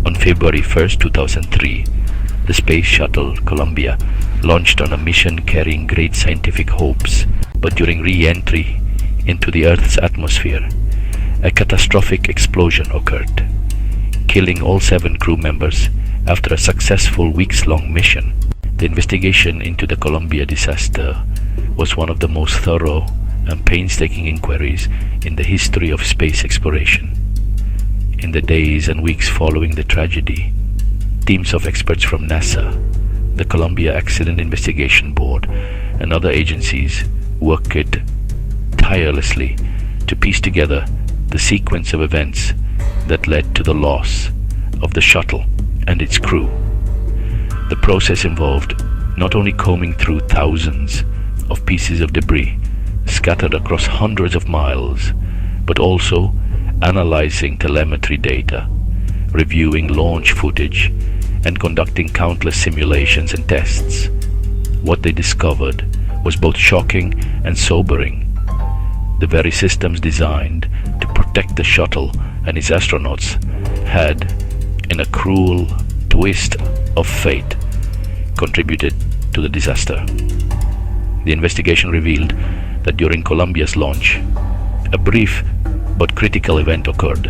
On February 1, 2003, the Space Shuttle Columbia launched on a mission carrying great scientific hopes, but during re-entry into the Earth's atmosphere, a catastrophic explosion occurred, killing all 7 crew members after a successful weeks-long mission. The investigation into the Columbia disaster was one of the most thorough and painstaking inquiries in the history of space exploration. In the days and weeks following the tragedy, teams of experts from NASA, the Columbia Accident Investigation Board, and other agencies worked tirelessly to piece together the sequence of events that led to the loss of the shuttle and its crew. The process involved not only combing through thousands of pieces of debris scattered across hundreds of miles, but also analyzing telemetry data, reviewing launch footage, and conducting countless simulations and tests. What they discovered was both shocking and sobering. The very systems designed to protect the shuttle and its astronauts had, in a cruel twist of fate, contributed to the disaster. The investigation revealed that during Columbia's launch, a brief but critical event occurred.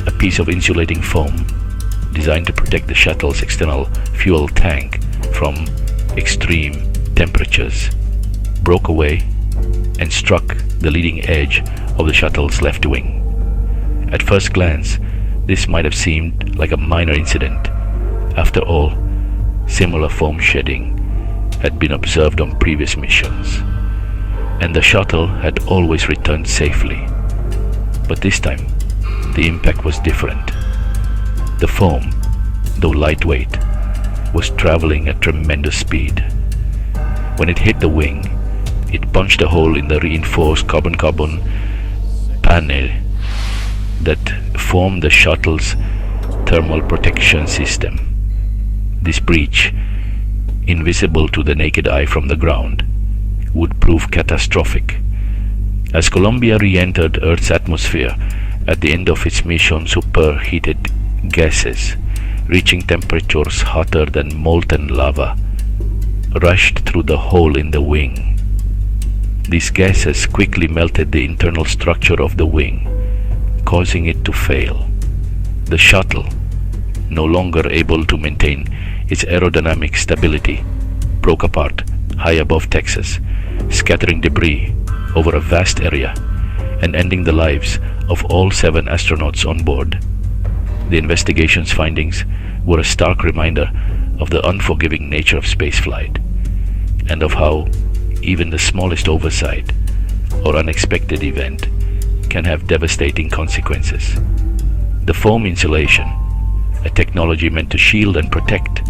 A piece of insulating foam designed to protect the shuttle's external fuel tank from extreme temperatures broke away and struck the leading edge of the shuttle's left wing. At first glance, this might have seemed like a minor incident. After all, similar foam shedding had been observed on previous missions, and the shuttle had always returned safely. But this time, the impact was different. The foam, though lightweight, was traveling at tremendous speed. When it hit the wing, it punched a hole in the reinforced carbon-carbon panel that formed the shuttle's thermal protection system. This breach, invisible to the naked eye from the ground, would prove catastrophic. As Columbia re-entered Earth's atmosphere at the end of its mission, superheated gases, reaching temperatures hotter than molten lava, rushed through the hole in the wing. These gases quickly melted the internal structure of the wing, causing it to fail. The shuttle, no longer able to maintain its aerodynamic stability, broke apart high above Texas, scattering debris over a vast area and ending the lives of all 7 astronauts on board. The investigation's findings were a stark reminder of the unforgiving nature of spaceflight and of how even the smallest oversight or unexpected event can have devastating consequences. The foam insulation, a technology meant to shield and protect,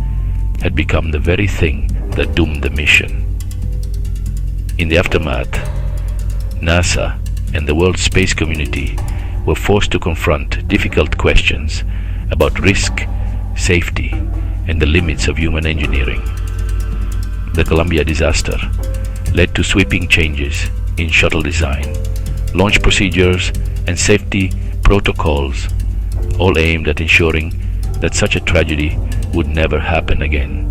had become the very thing that doomed the mission. In the aftermath, NASA and the world space community were forced to confront difficult questions about risk, safety, and the limits of human engineering. The Columbia disaster led to sweeping changes in shuttle design, launch procedures, and safety protocols, all aimed at ensuring that such a tragedy would never happen again.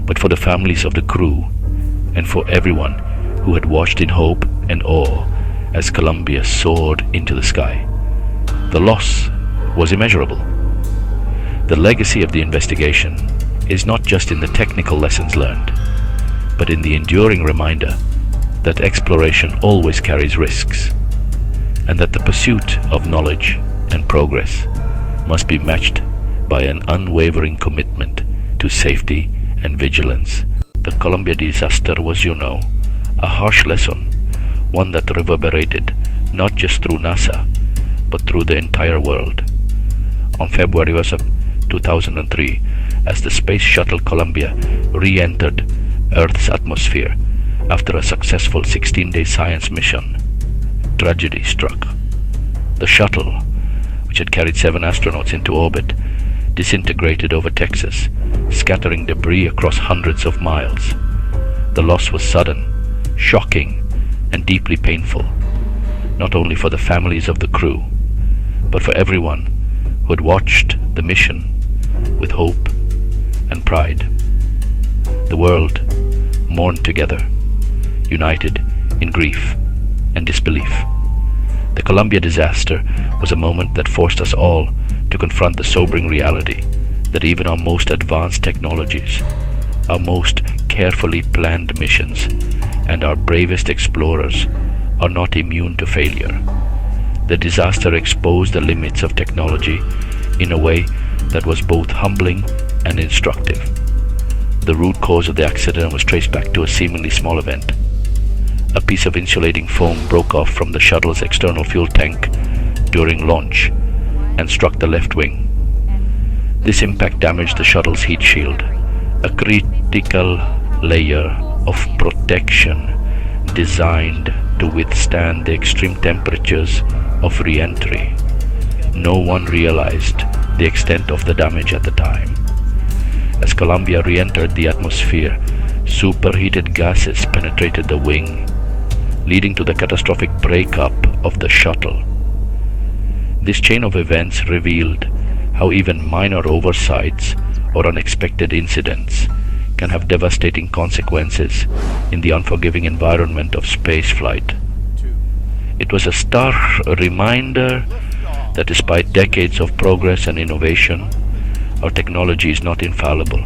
But for the families of the crew, and for everyone who had watched in hope and awe as Columbia soared into the sky, the loss was immeasurable. The legacy of the investigation is not just in the technical lessons learned, but in the enduring reminder that exploration always carries risks, and that the pursuit of knowledge and progress must be matched by an unwavering commitment to safety and vigilance. The Columbia disaster was, a harsh lesson, one that reverberated not just through NASA, but through the entire world. On February 2003, as the Space Shuttle Columbia re-entered Earth's atmosphere after a successful 16-day science mission, tragedy struck. The shuttle, which had carried 7 astronauts into orbit, disintegrated over Texas, scattering debris across hundreds of miles. The loss was sudden, shocking, and deeply painful, not only for the families of the crew, but for everyone who had watched the mission with hope and pride. The world mourned together, united in grief and disbelief. The Columbia disaster was a moment that forced us all to confront the sobering reality that even our most advanced technologies, our most carefully planned missions, and our bravest explorers are not immune to failure. The disaster exposed the limits of technology in a way that was both humbling and instructive. The root cause of the accident was traced back to a seemingly small event. A piece of insulating foam broke off from the shuttle's external fuel tank during launch and struck the left wing. This impact damaged the shuttle's heat shield, a critical layer of protection designed to withstand the extreme temperatures of re-entry. No one realized the extent of the damage at the time. As Columbia re-entered the atmosphere, superheated gases penetrated the wing, leading to the catastrophic breakup of the shuttle. This chain of events revealed how even minor oversights or unexpected incidents can have devastating consequences in the unforgiving environment of spaceflight. It was a stark reminder that despite decades of progress and innovation, our technology is not infallible.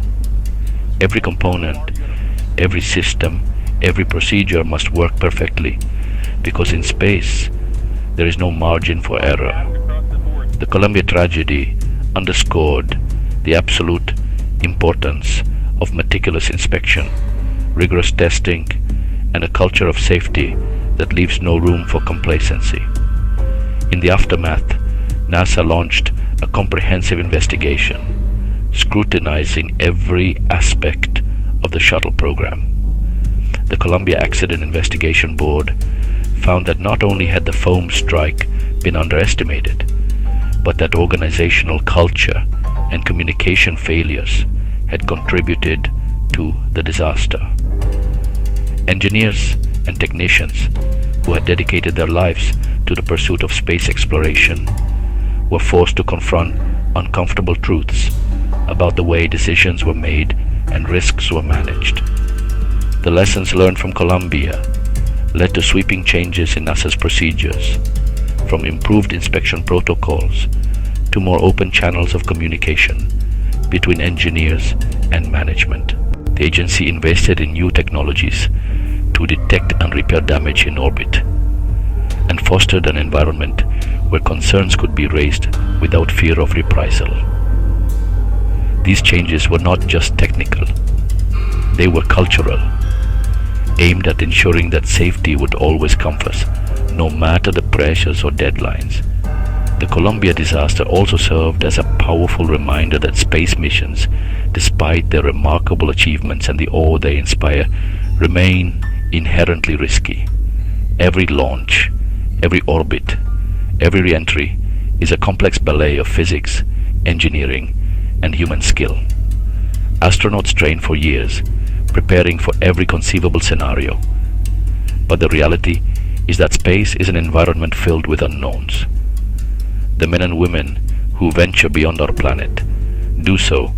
Every component, every system, every procedure must work perfectly, because in space there is no margin for error. The Columbia tragedy underscored the absolute importance of meticulous inspection, rigorous testing, and a culture of safety that leaves no room for complacency. In the aftermath, NASA launched a comprehensive investigation, scrutinizing every aspect of the shuttle program. The Columbia Accident Investigation Board found that not only had the foam strike been underestimated, but that organizational culture and communication failures had contributed to the disaster. Engineers and technicians who had dedicated their lives to the pursuit of space exploration were forced to confront uncomfortable truths about the way decisions were made and risks were managed. The lessons learned from Columbia led to sweeping changes in NASA's procedures, from improved inspection protocols to more open channels of communication between engineers and management. The agency invested in new technologies to detect and repair damage in orbit, and fostered an environment where concerns could be raised without fear of reprisal. These changes were not just technical, they were cultural, aimed at ensuring that safety would always come first, no matter the pressures or deadlines. The Columbia disaster also served as a powerful reminder that space missions, despite their remarkable achievements and the awe they inspire, remain inherently risky. Every launch, every orbit, every re-entry is a complex ballet of physics, engineering, and human skill. Astronauts train for years, preparing for every conceivable scenario. But the reality is that space is an environment filled with unknowns. The men and women who venture beyond our planet do so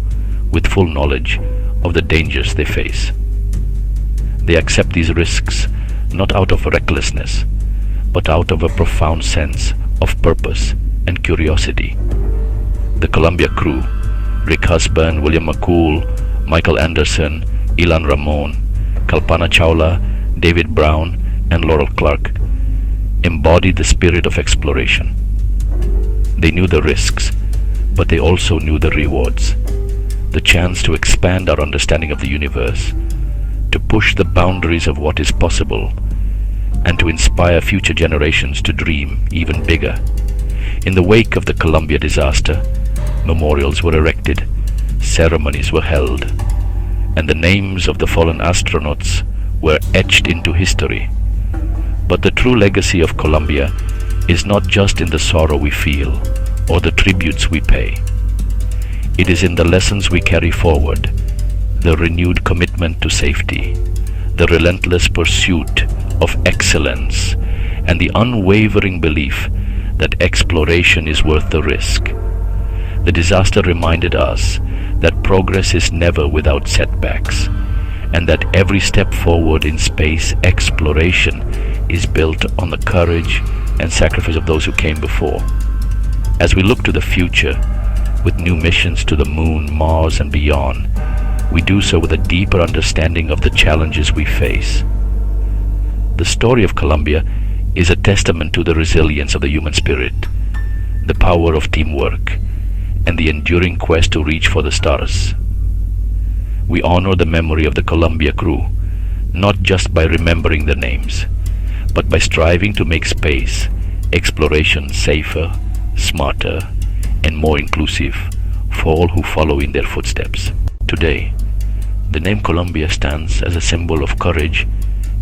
with full knowledge of the dangers they face. They accept these risks not out of recklessness, but out of a profound sense of purpose and curiosity. The Columbia crew, Rick Husband, William McCool, Michael Anderson, Ilan Ramon, Kalpana Chawla, David Brown, and Laurel Clark, embodied the spirit of exploration. They knew the risks, but they also knew the rewards. The chance to expand our understanding of the universe, to push the boundaries of what is possible, and to inspire future generations to dream even bigger. In the wake of the Columbia disaster, memorials were erected, ceremonies were held, and the names of the fallen astronauts were etched into history. But the true legacy of Columbia is not just in the sorrow we feel or the tributes we pay. It is in the lessons we carry forward, the renewed commitment to safety, the relentless pursuit of excellence, and the unwavering belief that exploration is worth the risk. The disaster reminded us that progress is never without setbacks, and that every step forward in space exploration is built on the courage and sacrifice of those who came before. As we look to the future, with new missions to the Moon, Mars, and beyond, we do so with a deeper understanding of the challenges we face. The story of Columbia is a testament to the resilience of the human spirit, the power of teamwork, and the enduring quest to reach for the stars. We honor the memory of the Columbia crew, not just by remembering their names, but by striving to make space exploration safer, smarter, and more inclusive for all who follow in their footsteps. Today, the name Columbia stands as a symbol of courage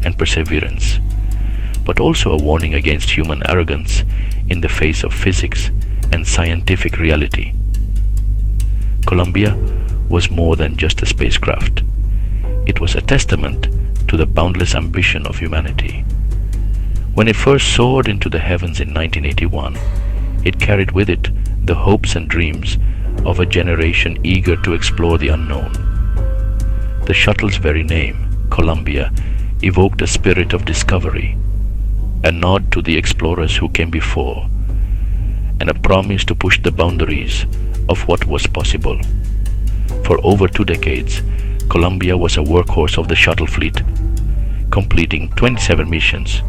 and perseverance, but also a warning against human arrogance in the face of physics and scientific reality. Columbia was more than just a spacecraft. It was a testament to the boundless ambition of humanity. When it first soared into the heavens in 1981, it carried with it the hopes and dreams of a generation eager to explore the unknown. The shuttle's very name, Columbia, evoked a spirit of discovery, a nod to the explorers who came before, and a promise to push the boundaries of what was possible. For over 2 decades, Columbia was a workhorse of the shuttle fleet, completing 27 missions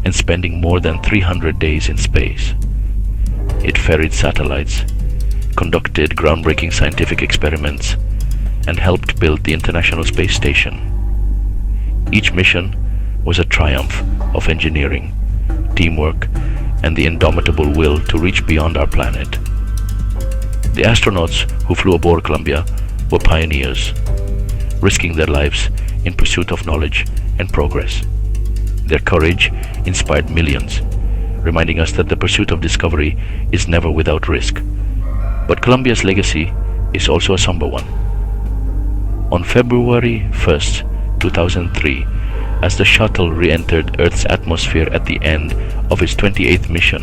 and spending more than 300 days in space. It ferried satellites, conducted groundbreaking scientific experiments, and helped build the International Space Station. Each mission was a triumph of engineering, teamwork, and the indomitable will to reach beyond our planet. The astronauts who flew aboard Columbia were pioneers, risking their lives in pursuit of knowledge and progress. Their courage inspired millions, reminding us that the pursuit of discovery is never without risk. But Columbia's legacy is also a somber one. On February 1st, 2003, as the shuttle re-entered Earth's atmosphere at the end of its 28th mission,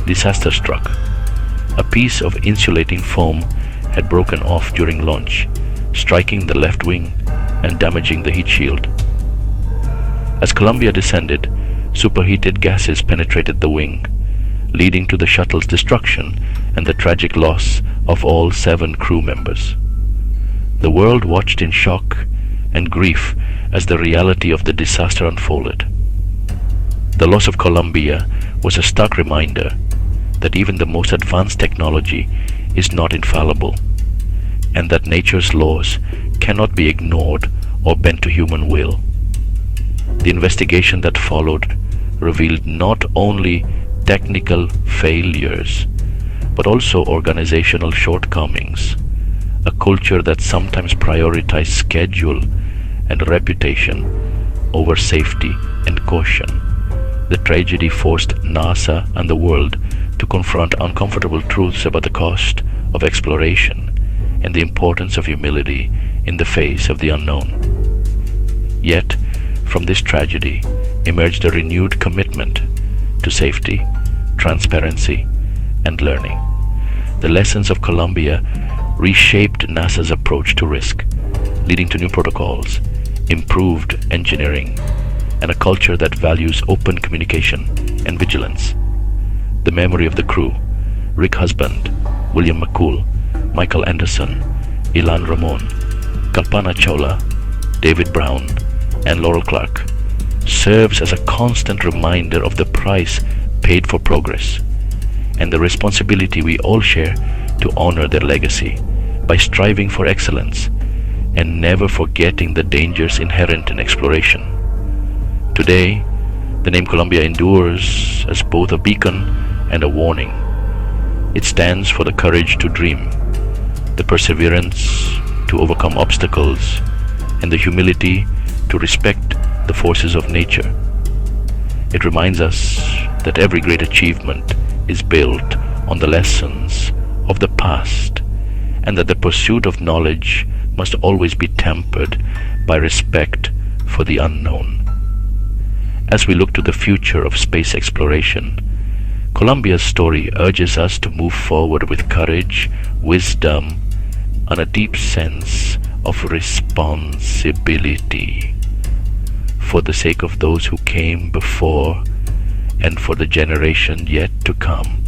disaster struck. A piece of insulating foam had broken off during launch, striking the left wing and damaging the heat shield. As Columbia descended, superheated gases penetrated the wing, leading to the shuttle's destruction and the tragic loss of all 7 crew members. The world watched in shock and grief as the reality of the disaster unfolded. The loss of Columbia was a stark reminder that even the most advanced technology is not infallible, and that nature's laws cannot be ignored or bent to human will. The investigation that followed revealed not only technical failures, but also organizational shortcomings, a culture that sometimes prioritized schedule and reputation over safety and caution. The tragedy forced NASA and the world to confront uncomfortable truths about the cost of exploration and the importance of humility in the face of the unknown. Yet, from this tragedy emerged a renewed commitment to safety, transparency, and learning. The lessons of Columbia reshaped NASA's approach to risk, leading to new protocols, improved engineering, and a culture that values open communication and vigilance. The memory of the crew, Rick Husband, William McCool, Michael Anderson, Ilan Ramon, Kalpana Chawla, David Brown, and Laurel Clark, serves as a constant reminder of the price paid for progress and the responsibility we all share to honor their legacy by striving for excellence and never forgetting the dangers inherent in exploration. Today, the name Columbia endures as both a beacon and a warning. It stands for the courage to dream, the perseverance to overcome obstacles, and the humility to respect the forces of nature. It reminds us that every great achievement is built on the lessons of the past, and that the pursuit of knowledge must always be tempered by respect for the unknown. As we look to the future of space exploration, Columbia's story urges us to move forward with courage, wisdom, and a deep sense of responsibility for the sake of those who came before and for the generation yet to come.